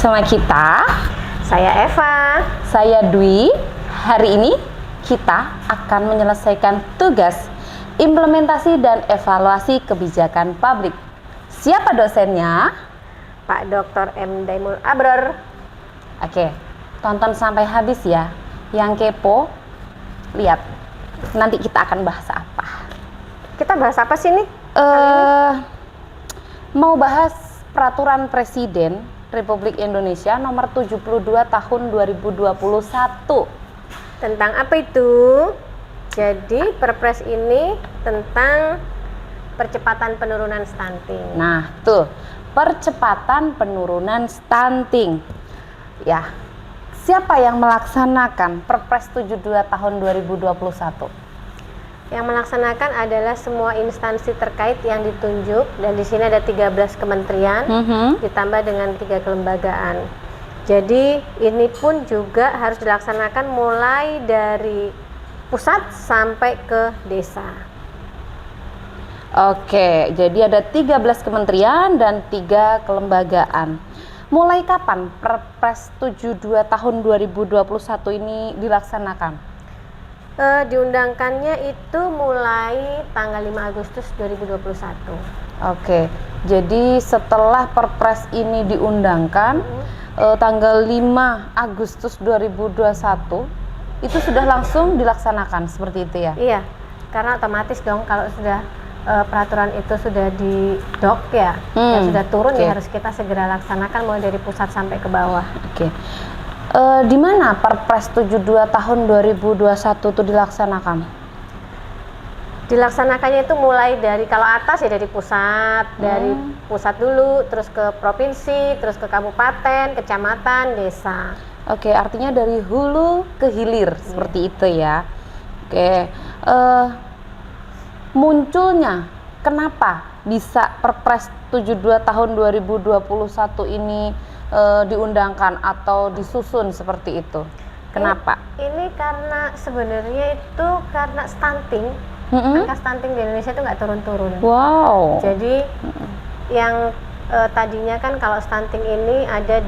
bersama kita. Saya Eva. Saya Dwi. Hari ini kita akan menyelesaikan tugas implementasi dan evaluasi kebijakan publik. Siapa dosennya? Pak Dr. M. Daimul Abror. Oke, tonton sampai habis ya. Yang kepo, lihat. Nanti kita akan bahas apa. Kita bahas apa sih nih? Mau bahas Peraturan Presiden Republik Indonesia nomor 72 tahun 2021. Tentang apa itu? Jadi Perpres ini tentang percepatan penurunan stunting. Nah, tuh, percepatan penurunan stunting. Ya. Siapa yang melaksanakan Perpres 72 tahun 2021? Yang melaksanakan adalah semua instansi terkait yang ditunjuk, dan di sini ada 13 kementerian ditambah dengan 3 kelembagaan. Jadi ini pun juga harus dilaksanakan mulai dari pusat sampai ke desa. Oke, jadi ada 13 kementerian dan 3 kelembagaan. Mulai kapan Perpres 72 tahun 2021 ini dilaksanakan? Diundangkannya itu mulai tanggal 5 Agustus 2021. Oke, jadi setelah Perpres ini diundangkan tanggal 5 Agustus 2021 itu sudah langsung dilaksanakan, seperti itu ya? Iya, karena otomatis dong kalau sudah peraturan itu sudah di-dok ya, dan sudah turun ya harus kita segera laksanakan mulai dari pusat sampai ke bawah. Oke. Di mana Perpres 72 tahun 2021 itu dilaksanakan? Dilaksanakannya itu mulai dari, kalau atas ya dari pusat, dari pusat dulu, terus ke provinsi, terus ke kabupaten, kecamatan, desa. Oke, artinya dari hulu ke hilir, seperti itu ya. Oke, munculnya kenapa bisa Perpres 72 tahun 2021 ini diundangkan atau disusun seperti itu? Kenapa? Ini karena sebenarnya itu karena stunting, angka stunting di Indonesia itu nggak turun-turun. Wow. Jadi yang tadinya kan kalau stunting ini ada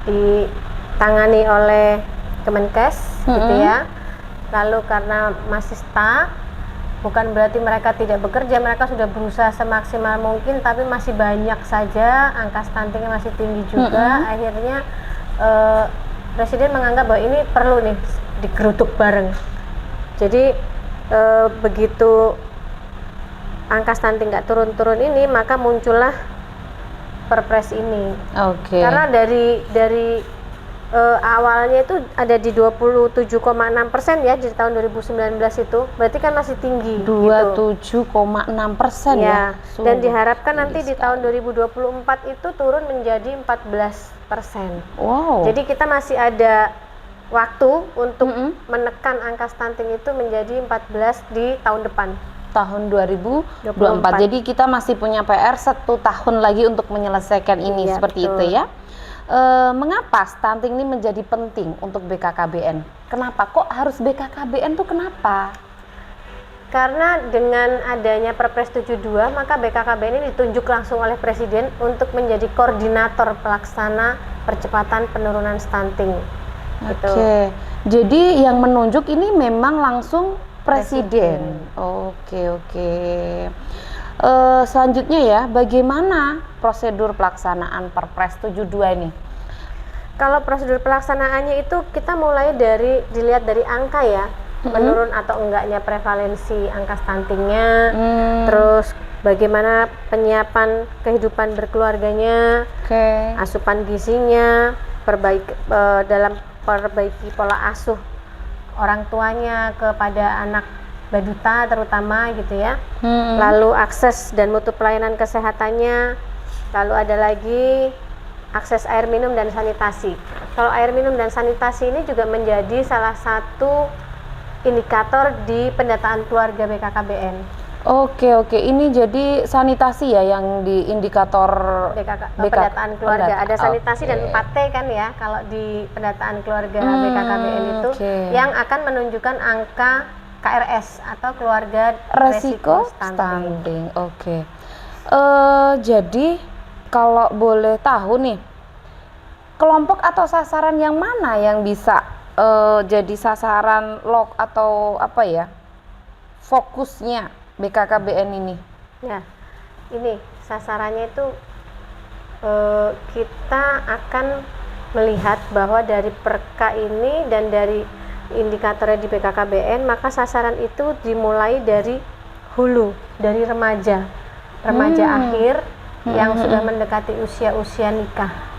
ditangani oleh Kemenkes, gitu ya. Lalu karena masih stuck, bukan berarti mereka tidak bekerja, mereka sudah berusaha semaksimal mungkin, tapi masih banyak saja angka stuntingnya masih tinggi juga. Akhirnya Presiden menganggap bahwa ini perlu nih digeruduk bareng. Jadi begitu angka stunting nggak turun-turun ini, maka muncullah Perpres ini. Oke. Karena dari awalnya itu ada di 27,6% ya di tahun 2019 itu, berarti kan masih tinggi. 27,6% ya. Dan diharapkan nanti di tahun 2024 itu turun menjadi 14%. Wow. Jadi kita masih ada waktu untuk menekan angka stunting itu menjadi 14 di tahun depan. Tahun 2024. Jadi kita masih punya PR 1 tahun lagi untuk menyelesaikan ini, seperti betul. itu ya. Mengapa stunting ini menjadi penting untuk BKKBN? Kenapa? Kok harus BKKBN tuh kenapa? Karena dengan adanya Perpres 72, maka BKKBN ini ditunjuk langsung oleh Presiden untuk menjadi koordinator pelaksana percepatan penurunan stunting. Oke. Jadi yang menunjuk ini memang langsung Presiden. Oke. Selanjutnya ya, bagaimana prosedur pelaksanaan Perpres 72 ini? Kalau prosedur pelaksanaannya itu kita mulai dilihat dari angka ya, menurun atau enggaknya prevalensi angka stuntingnya, terus bagaimana penyiapan kehidupan berkeluarganya, asupan gizinya, dalam perbaiki pola asuh orang tuanya kepada anak balita terutama gitu ya. Lalu akses dan mutu pelayanan kesehatannya, lalu ada lagi akses air minum dan sanitasi. Kalau air minum dan sanitasi ini juga menjadi salah satu indikator di pendataan keluarga BKKBN. Oke, ini jadi sanitasi ya yang di indikator pendataan keluarga. Ada sanitasi dan 4T kan ya kalau di pendataan keluarga BKKBN itu, yang akan menunjukkan angka KRS atau keluarga resiko stunting. Jadi kalau boleh tahu nih, kelompok atau sasaran yang mana yang bisa jadi sasaran lock atau apa ya, fokusnya BKKBN ini? Ya, ini sasarannya itu kita akan melihat bahwa dari perka ini dan dari indikatornya di BKKBN, maka sasaran itu dimulai dari hulu, dari remaja akhir yang sudah mendekati usia nikah.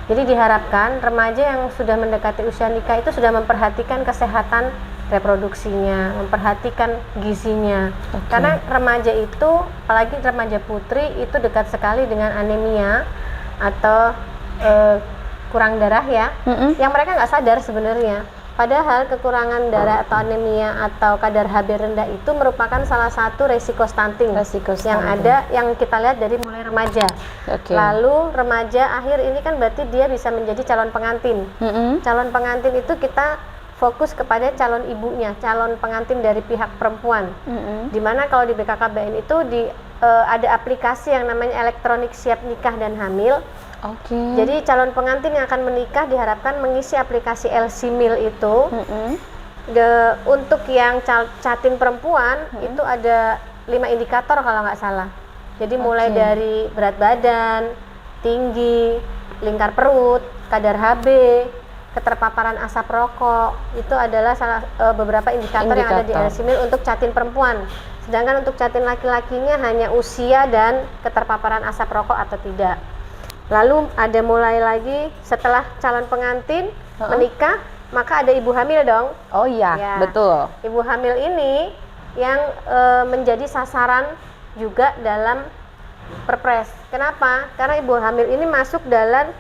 Jadi diharapkan remaja yang sudah mendekati usia nikah itu sudah memperhatikan kesehatan reproduksinya, memperhatikan gizinya. Karena remaja itu, apalagi remaja putri, itu dekat sekali dengan anemia atau kurang darah ya, yang mereka nggak sadar sebenarnya. Padahal kekurangan darah atau anemia atau kadar Hb rendah itu merupakan salah satu resiko stunting yang ada, yang kita lihat dari mulai remaja. Lalu remaja akhir ini kan berarti dia bisa menjadi calon pengantin. Calon pengantin itu kita fokus kepada calon ibunya, calon pengantin dari pihak perempuan. Dimana kalau di BKKBN itu ada aplikasi yang namanya elektronik siap nikah dan hamil. Jadi calon pengantin yang akan menikah diharapkan mengisi aplikasi LC-Mil itu. Untuk yang catin perempuan itu ada 5 indikator kalau nggak salah. Jadi mulai dari berat badan, tinggi, lingkar perut, kadar Hb, keterpaparan asap rokok, itu adalah beberapa indikator yang ada di LC-Mil untuk catin perempuan. Sedangkan untuk catin laki-lakinya hanya usia dan keterpaparan asap rokok atau tidak. Lalu ada mulai lagi setelah calon pengantin menikah, maka ada ibu hamil dong. Oh iya, betul. Ibu hamil ini yang menjadi sasaran juga dalam Perpres. Kenapa? Karena ibu hamil ini masuk dalam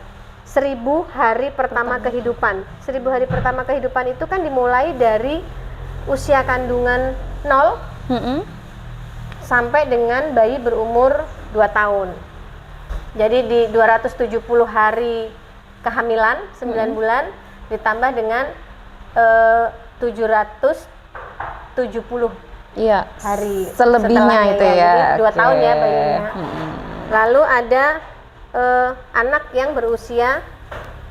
1000 hari pertama kehidupan. 1000 hari pertama kehidupan itu kan dimulai dari usia kandungan 0 sampai dengan bayi berumur 2 tahun. Jadi di 270 hari kehamilan, 9 bulan, ditambah dengan 770 hari selebihnya itu ya. Jadi 2 tahun ya bayinya. Lalu ada anak yang berusia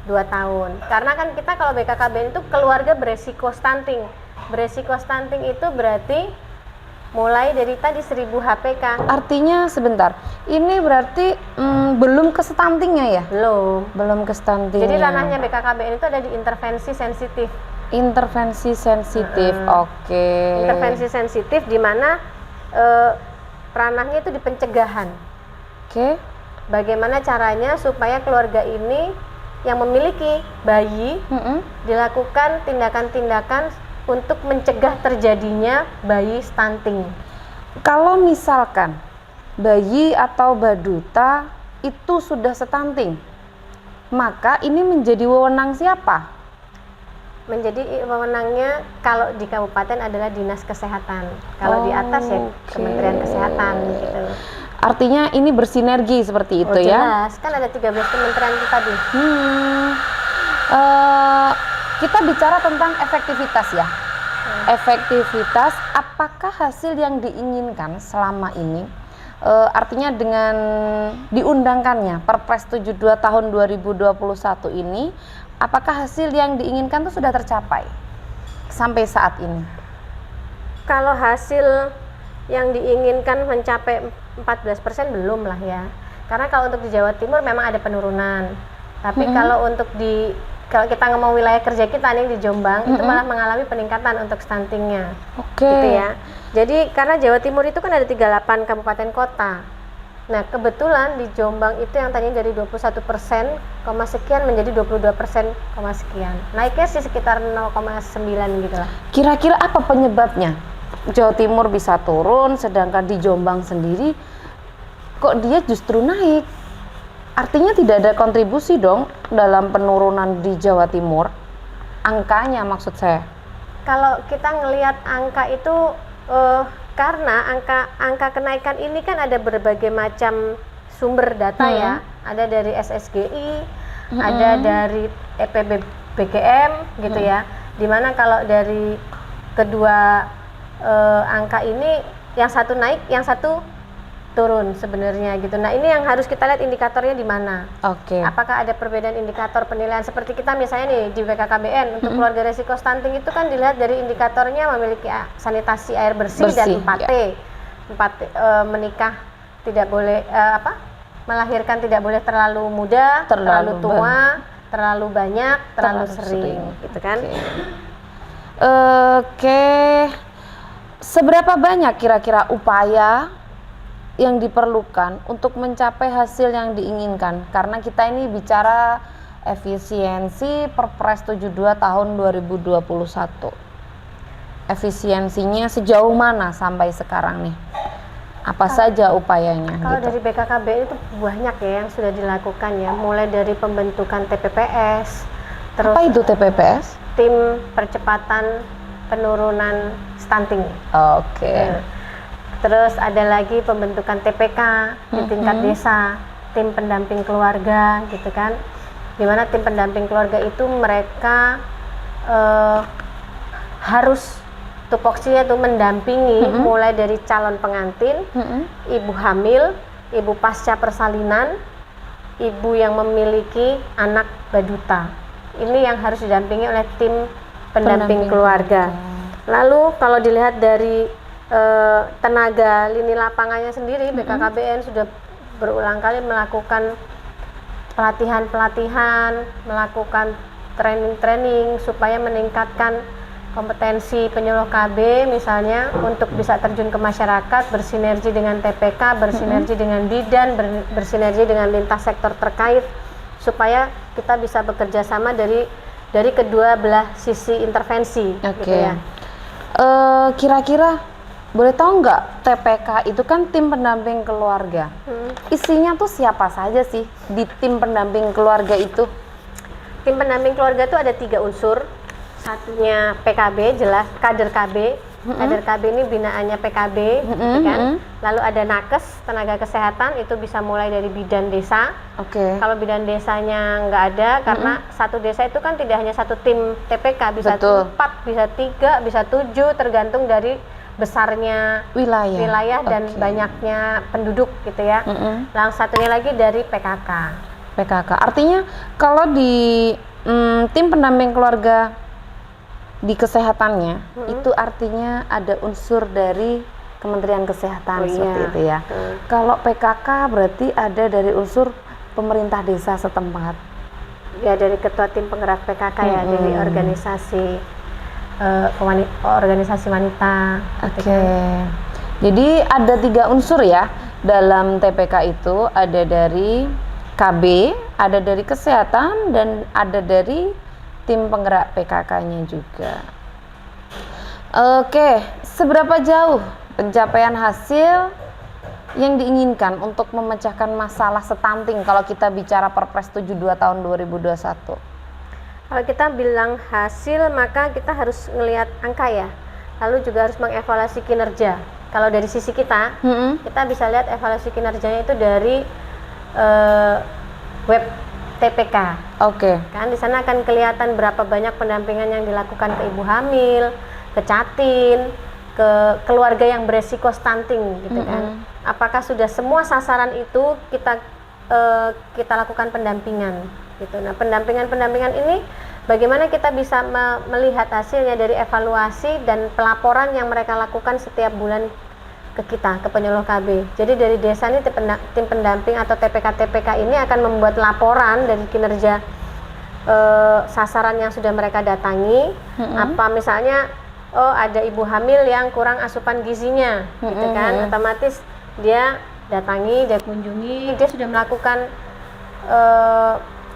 2 tahun. Karena kan kita kalau BKKBN itu keluarga beresiko stunting. Beresiko stunting itu berarti mulai dari tadi 1000 HPK. Artinya sebentar, ini berarti belum ke stuntingnya ya? Belum ke stunting. Jadi ranahnya BKKBN itu ada di intervensi sensitif. Intervensi sensitif, Intervensi sensitif di mana ranahnya itu di pencegahan. Bagaimana caranya supaya keluarga ini yang memiliki bayi dilakukan tindakan-tindakan untuk mencegah terjadinya bayi stunting. Kalau misalkan bayi atau baduta itu sudah stunting, maka ini menjadi wewenang siapa? Menjadi wewenangnya kalau di kabupaten adalah Dinas Kesehatan. Kalau di atas ya Kementerian Kesehatan gitu. Artinya ini bersinergi seperti itu ya? Jelas, kan ada 13 kementerian itu tadi. Kita bicara tentang efektivitas ya. Efektivitas, apakah hasil yang diinginkan selama ini, artinya dengan diundangkannya Perpres 72 tahun 2021 ini, apakah hasil yang diinginkan itu sudah tercapai sampai saat ini? Kalau hasil yang diinginkan mencapai 14% belum lah ya. Karena kalau untuk di Jawa Timur memang ada penurunan. Tapi kalau untuk kalau kita ngomong wilayah kerja kita nih di Jombang, itu malah mengalami peningkatan untuk stuntingnya. Gitu ya. Jadi karena Jawa Timur itu kan ada 38 kabupaten kota. Nah kebetulan di Jombang itu yang tadinya dari 21%, sekian menjadi 22%, sekian. Naiknya sih sekitar 0,9 gitu lah. Kira-kira apa penyebabnya? Jawa Timur bisa turun, sedangkan di Jombang sendiri kok dia justru naik? Artinya tidak ada kontribusi dong dalam penurunan di Jawa Timur, angkanya maksud saya. Kalau kita ngelihat angka itu karena angka kenaikan ini kan ada berbagai macam sumber data ya, ada dari SSGI, ada dari EPB BGM gitu ya. Dimana kalau dari kedua angka ini yang satu naik, yang satu turun sebenarnya gitu. Nah, ini yang harus kita lihat indikatornya di mana. Oke. Apakah ada perbedaan indikator penilaian seperti kita misalnya nih di BKKBN untuk keluarga resiko stunting itu kan dilihat dari indikatornya memiliki sanitasi air bersih dan 4T. Ya. 4T, menikah tidak boleh melahirkan tidak boleh terlalu muda, terlalu tua, terlalu banyak, terlalu sering gitu kan. Oke. Seberapa banyak kira-kira upaya yang diperlukan untuk mencapai hasil yang diinginkan? Karena kita ini bicara efisiensi Perpres 72 tahun 2021. Efisiensinya sejauh mana sampai sekarang nih? Apa saja upayanya? Kalau gitu. dari BKKBN itu banyak ya yang sudah dilakukan ya, mulai dari pembentukan TPPS, terus Apa itu TPPS? tim percepatan penurunan stunting. Oke. Terus ada lagi pembentukan TPK di tingkat desa, tim pendamping keluarga gitu kan. Dimana tim pendamping keluarga itu mereka harus tupoksinya tuh mendampingi mulai dari calon pengantin, ibu hamil, ibu pasca persalinan, ibu yang memiliki anak baduta. Ini yang harus didampingi oleh tim pendamping keluarga. Lalu kalau dilihat dari tenaga lini lapangannya sendiri, BKKBN sudah berulang kali melakukan pelatihan-pelatihan, melakukan training-training supaya meningkatkan kompetensi penyuluh KB misalnya untuk bisa terjun ke masyarakat, bersinergi dengan TPK, bersinergi dengan bidan, bersinergi dengan lintas sektor terkait supaya kita bisa bekerja sama dari kedua belah sisi intervensi. Oke. Gitu ya. Kira-kira boleh tahu nggak TPK itu kan tim pendamping keluarga. Isinya tuh siapa saja sih di tim pendamping keluarga itu? Tim pendamping keluarga itu ada 3 unsur. Satunya PKB, jelas kader KB. Kader KB ini binaannya PKB, gitu kan. Lalu ada nakes, tenaga kesehatan, itu bisa mulai dari bidan desa. Oke. Kalau bidan desanya nggak ada, karena satu desa itu kan tidak hanya satu tim TPK, bisa Betul. 4, bisa 3, bisa 7, tergantung dari besarnya wilayah dan banyaknya penduduk gitu ya. Lalu satunya lagi dari PKK. PKK. Artinya kalau di tim pendamping keluarga di kesehatannya itu artinya ada unsur dari Kementerian Kesehatan seperti itu ya. Kalau PKK berarti ada dari unsur pemerintah desa setempat. Ya dari ketua tim penggerak PKK ya, dari organisasi organisasi wanita. Oke. Jadi ada 3 unsur ya dalam TPK itu, ada dari KB, ada dari kesehatan, dan ada dari tim penggerak PKK-nya juga. Oke, seberapa jauh pencapaian hasil yang diinginkan untuk memecahkan masalah stunting kalau kita bicara Perpres 72 tahun 2021? Kalau kita bilang hasil, maka kita harus ngelihat angka ya. Lalu juga harus mengevaluasi kinerja. Kalau dari sisi kita, kita bisa lihat evaluasi kinerjanya itu dari web TPK. Oke. Kan di sana akan kelihatan berapa banyak pendampingan yang dilakukan ke ibu hamil, ke catin, ke keluarga yang beresiko stunting gitu kan. Apakah sudah semua sasaran itu kita lakukan pendampingan gitu. Nah, pendampingan ini bagaimana kita bisa melihat hasilnya dari evaluasi dan pelaporan yang mereka lakukan setiap bulan ke kita, ke penyuluh KB. Jadi dari desa ini tim pendamping atau TPK-TPK ini akan membuat laporan dari kinerja sasaran yang sudah mereka datangi. Apa misalnya ada ibu hamil yang kurang asupan gizinya gitu kan, otomatis dia datangi, dia kunjungi, dia sudah melakukan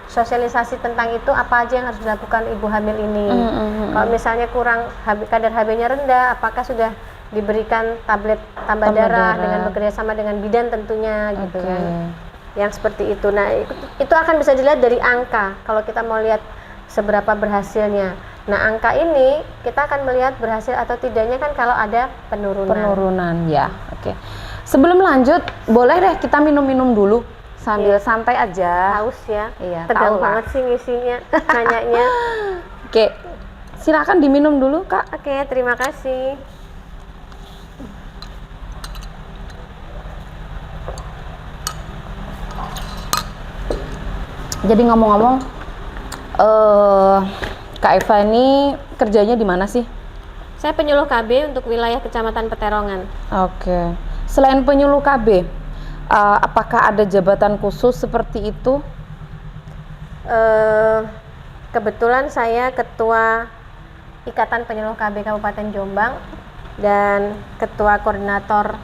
sosialisasi tentang itu, apa aja yang harus dilakukan ibu hamil ini. Kalau misalnya kurang kadar HB-nya rendah, apakah sudah diberikan tablet tambah darah dengan bekerja sama dengan bidan tentunya gitu kan. Yang seperti itu. Nah, itu akan bisa dilihat dari angka kalau kita mau lihat seberapa berhasilnya. Nah, angka ini kita akan melihat berhasil atau tidaknya kan kalau ada penurunan Ya, oke. Sebelum lanjut, boleh deh kita minum-minum dulu sambil santai aja. Haus ya. Iya, tegang tahu lah. banget sih ngisinya, nanyanya. Oke. Silakan diminum dulu, Kak. Oke, terima kasih. Jadi ngomong-ngomong, Kak Eva ini kerjanya di mana sih? Saya penyuluh KB untuk wilayah Kecamatan Peterongan. Oke. Selain penyuluh KB, apakah ada jabatan khusus seperti itu? Kebetulan saya ketua Ikatan Penyuluh KB Kabupaten Jombang dan ketua koordinator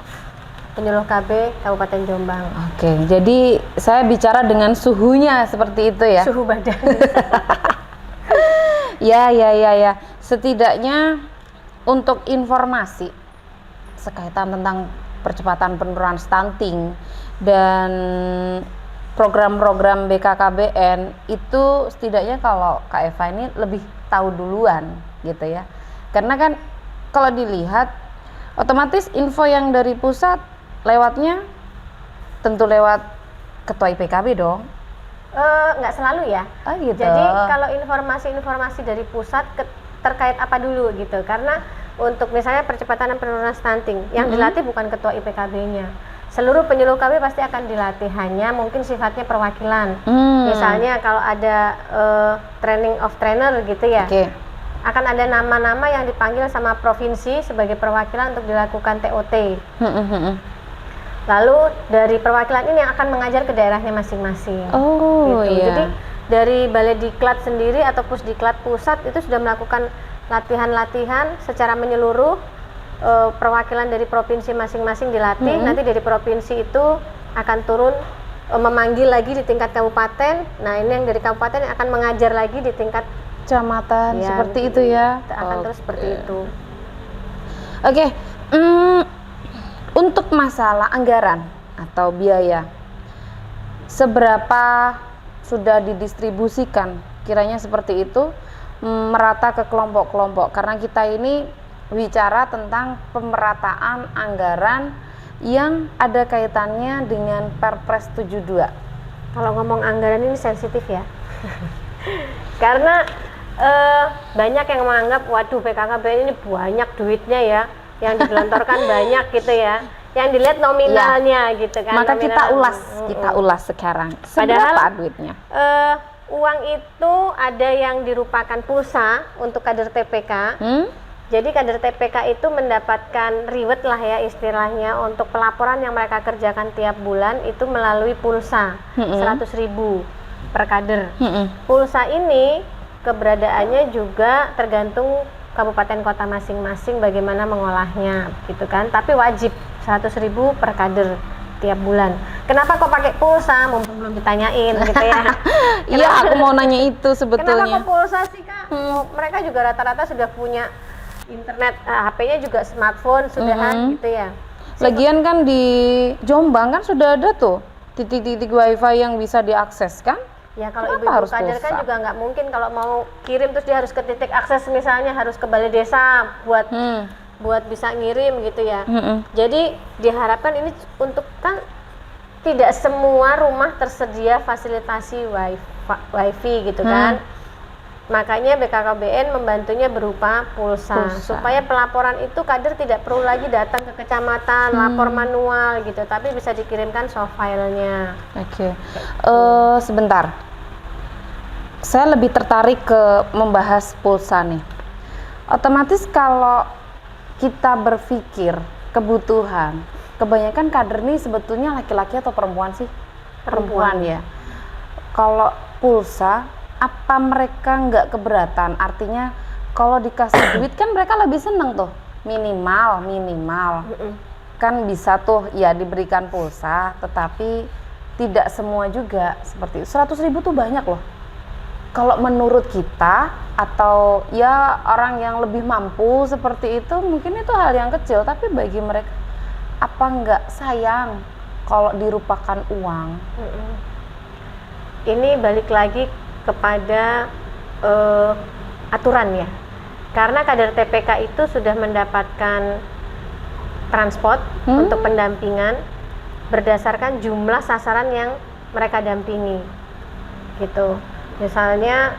penyuluh KB Kabupaten Jombang. Oke, jadi saya bicara dengan suhunya seperti itu ya? Suhu badan. Ya. Setidaknya untuk informasi sekaitan tentang percepatan penurunan stunting dan program-program BKKBN itu setidaknya kalau Kak Eva ini lebih tahu duluan gitu ya. Karena kan kalau dilihat otomatis info yang dari pusat lewatnya tentu lewat ketua IPKB dong. Nggak selalu ya. Oh gitu. Jadi kalau informasi-informasi dari pusat terkait apa dulu gitu, karena untuk misalnya percepatan dan penurunan stunting yang dilatih bukan ketua IPKB-nya. Seluruh penyuluh KB pasti akan dilatih, hanya mungkin sifatnya perwakilan. Misalnya kalau ada training of trainer gitu ya. Oke. Akan ada nama-nama yang dipanggil sama provinsi sebagai perwakilan untuk dilakukan TOT. Lalu dari perwakilan ini yang akan mengajar ke daerahnya masing-masing. Oh gitu. iya. Jadi dari Balai Diklat sendiri atau Pusdiklat pusat itu sudah melakukan latihan-latihan secara menyeluruh. Perwakilan dari provinsi masing-masing dilatih. Nanti dari provinsi itu akan turun memanggil lagi di tingkat kabupaten. Nah ini yang dari kabupaten yang akan mengajar lagi di tingkat Kecamatan ya, seperti itu ya. akan terus seperti itu. Oke. Untuk masalah anggaran atau biaya, seberapa sudah didistribusikan kiranya seperti itu merata ke kelompok-kelompok, karena kita ini bicara tentang pemerataan anggaran yang ada kaitannya dengan Perpres 72. Kalau ngomong anggaran ini sensitif ya. Karena banyak yang menganggap waduh BKKBN ini banyak duitnya ya, yang digelontorkan banyak gitu ya. Yang dilihat nominalnya gitu kan. Maka kita nominal. ulas sekarang. Padahal, Seberapa duitnya? Uang itu ada yang dirupakan pulsa untuk kader TPK. Jadi kader TPK itu mendapatkan reward lah ya istilahnya untuk pelaporan yang mereka kerjakan tiap bulan itu melalui pulsa 100.000 per kader. Pulsa ini keberadaannya juga tergantung kabupaten kota masing-masing bagaimana mengolahnya gitu kan. Tapi wajib 100.000 per kader tiap bulan. Kenapa kok pakai pulsa? Mumpung belum ditanyain gitu ya. Iya, aku mau nanya itu sebetulnya. Kenapa kok pulsa sih Kak? Mereka juga rata-rata sudah punya internet, HP-nya juga smartphone sudahan gitu ya. Lagian kan di Jombang kan sudah ada tuh titik-titik wifi yang bisa diakses kan? Ya kalau Kenapa ibu-ibu harus kader kan pulsa? juga nggak mungkin kalau mau kirim terus dia harus ke titik akses, misalnya harus ke balai desa buat bisa ngirim gitu ya. Jadi diharapkan ini untuk kan tidak semua rumah tersedia fasilitasi wifi gitu kan. Makanya BKKBN membantunya berupa pulsa supaya pelaporan itu kader tidak perlu lagi datang ke kecamatan lapor manual gitu, tapi bisa dikirimkan soft filenya. Oke. Sebentar. Saya lebih tertarik ke membahas pulsa nih. Otomatis kalau kita berpikir kebutuhan, kebanyakan kader nih sebetulnya laki-laki atau perempuan sih? Perempuan ya. Kalau pulsa, apa mereka nggak keberatan? Artinya kalau dikasih duit kan mereka lebih seneng tuh, minimal kan bisa tuh ya diberikan pulsa, tetapi tidak semua juga seperti itu. 100.000 tuh banyak loh. Kalau menurut kita atau ya orang yang lebih mampu seperti itu mungkin itu hal yang kecil, tapi bagi mereka apa nggak sayang kalau dirupakan uang? Ini balik lagi kepada aturan ya, karena kader TPK itu sudah mendapatkan transport untuk pendampingan berdasarkan jumlah sasaran yang mereka dampingi gitu. Misalnya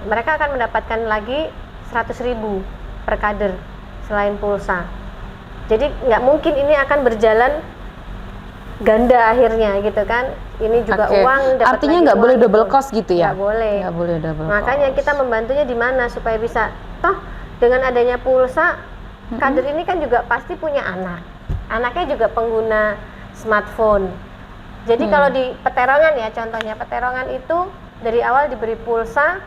mereka akan mendapatkan lagi 100.000 per kader selain pulsa. Jadi nggak mungkin ini akan berjalan ganda akhirnya gitu kan. Ini juga Oke. uang, dapat Artinya lagi nggak uang boleh gitu. double cost gitu ya? Nggak boleh. Nggak boleh double Makanya cost. kita membantunya di mana supaya bisa, toh dengan adanya pulsa, kader ini kan juga pasti punya anak. Anaknya juga pengguna smartphone. Jadi kalau di Peterongan ya, contohnya Peterongan itu dari awal diberi pulsa,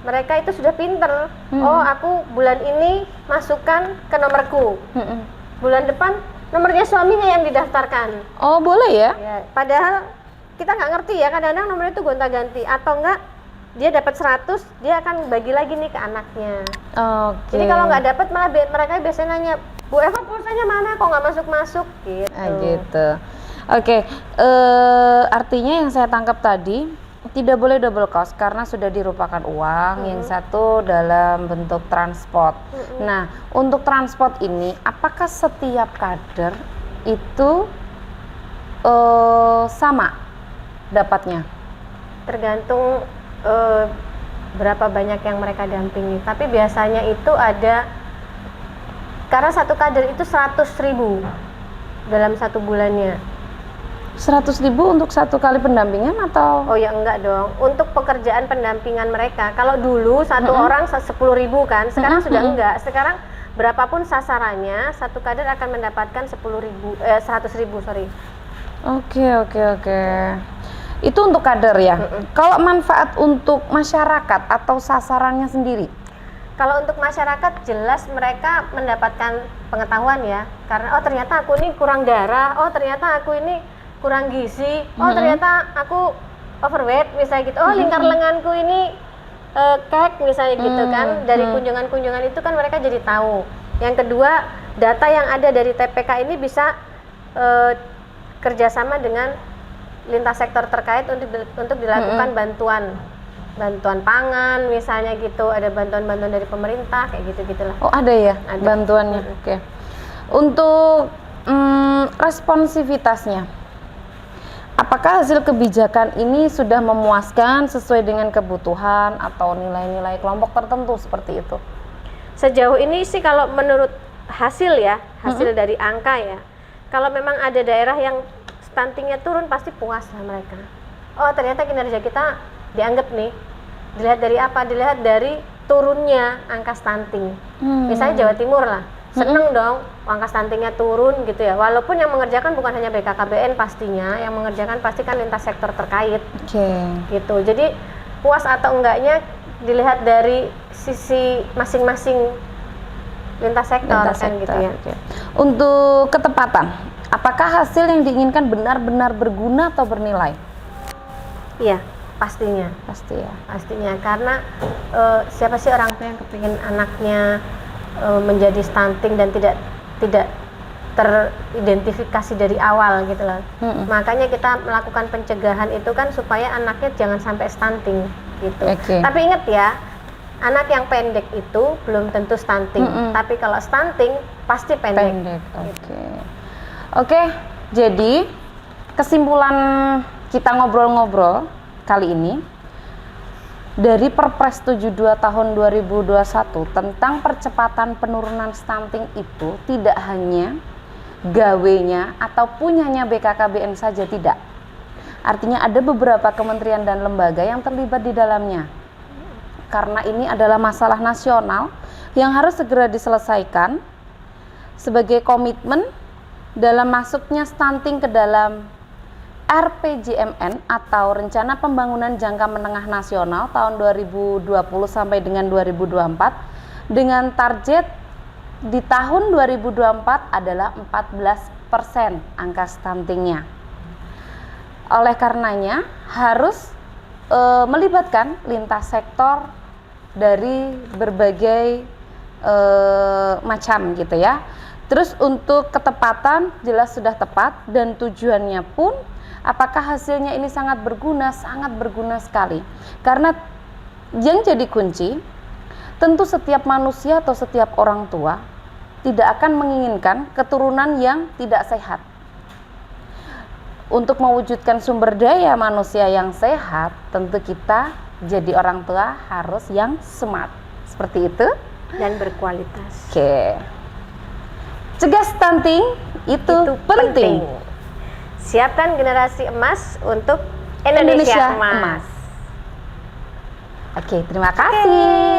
mereka itu sudah pinter. Oh, aku bulan ini masukkan ke nomorku. Bulan depan nomornya suaminya yang didaftarkan. Oh boleh ya? Ya, padahal kita nggak ngerti ya, kadang-kadang nomornya itu gonta-ganti atau enggak dia dapat 100, dia akan bagi lagi nih ke anaknya. Oke. Jadi kalau nggak dapat malah mereka biasanya nanya, Bu Eva pulsanya mana kok nggak masuk-masuk gitu. Gitu. Oke, artinya yang saya tangkap tadi tidak boleh double cost karena sudah dirupakan uang. Yang satu dalam bentuk transport. Nah, untuk transport ini, apakah setiap kader itu sama dapatnya? Tergantung berapa banyak yang mereka dampingi. Tapi biasanya itu ada, karena satu kader itu 100.000 dalam satu bulannya. 100.000 untuk satu kali pendampingan atau? Oh ya enggak dong, untuk pekerjaan pendampingan mereka. Kalau dulu satu orang 10.000 kan, sekarang sudah enggak. Sekarang berapapun sasarannya, satu kader akan mendapatkan 100.000 sorry. Oke. Itu untuk kader ya. Kalau manfaat untuk masyarakat atau sasarannya sendiri? Kalau untuk masyarakat jelas mereka mendapatkan pengetahuan ya, karena oh ternyata aku ini kurang darah, oh ternyata aku ini kurang gizi, oh ternyata aku overweight misalnya gitu, oh lingkar lenganku ini kek misalnya gitu kan. Dari kunjungan-kunjungan itu kan mereka jadi tahu. Yang kedua, data yang ada dari TPK ini bisa kerjasama dengan lintas sektor terkait untuk dilakukan bantuan pangan misalnya gitu, ada bantuan-bantuan dari pemerintah kayak gitu-gitulah. Oh ada ya Ada. bantuannya. Oke. Untuk responsivitasnya, apakah hasil kebijakan ini sudah memuaskan sesuai dengan kebutuhan atau nilai-nilai kelompok tertentu seperti itu? Sejauh ini sih kalau menurut hasil ya, hasil dari angka ya, kalau memang ada daerah yang stuntingnya turun pasti puas lah mereka. Oh ternyata kinerja kita dianggap nih. Dilihat dari apa? Dilihat dari turunnya angka stunting. Misalnya Jawa Timur lah, seneng dong angka stuntingnya turun gitu ya. Walaupun yang mengerjakan bukan hanya BKKBN pastinya, yang mengerjakan pasti kan lintas sektor terkait. Gitu. Jadi puas atau enggaknya dilihat dari sisi masing-masing lintas sektor gitu ya. Untuk ketepatan, apakah hasil yang diinginkan benar-benar berguna atau bernilai? Iya, pastinya. Pasti ya. Pastinya karena siapa sih orang tua yang kepingin anaknya menjadi stunting dan tidak teridentifikasi dari awal gitu loh. Makanya kita melakukan pencegahan itu kan supaya anaknya jangan sampai stunting gitu. Tapi ingat ya, anak yang pendek itu belum tentu stunting. Tapi kalau stunting pasti pendek. Oke. Jadi kesimpulan kita ngobrol-ngobrol kali ini dari Perpres 72 tahun 2021 tentang percepatan penurunan stunting itu tidak hanya gawenya atau punyanya BKKBN saja, tidak. Artinya ada beberapa kementerian dan lembaga yang terlibat di dalamnya. Karena ini adalah masalah nasional yang harus segera diselesaikan sebagai komitmen dalam masuknya stunting ke dalam RPJMN atau Rencana Pembangunan Jangka Menengah Nasional tahun 2020 sampai dengan 2024 dengan target di tahun 2024 adalah 14% angka stuntingnya. Oleh karenanya harus melibatkan lintas sektor dari berbagai macam gitu ya. Terus untuk ketepatan jelas sudah tepat dan tujuannya pun apakah hasilnya ini sangat berguna sekali. Karena yang jadi kunci, tentu setiap manusia atau setiap orang tua tidak akan menginginkan keturunan yang tidak sehat. Untuk mewujudkan sumber daya manusia yang sehat, tentu kita jadi orang tua harus yang smart. Seperti itu. Dan berkualitas. Oke. Cegah stunting itu penting. Siapkan generasi emas untuk Indonesia emas. Oke, terima kasih.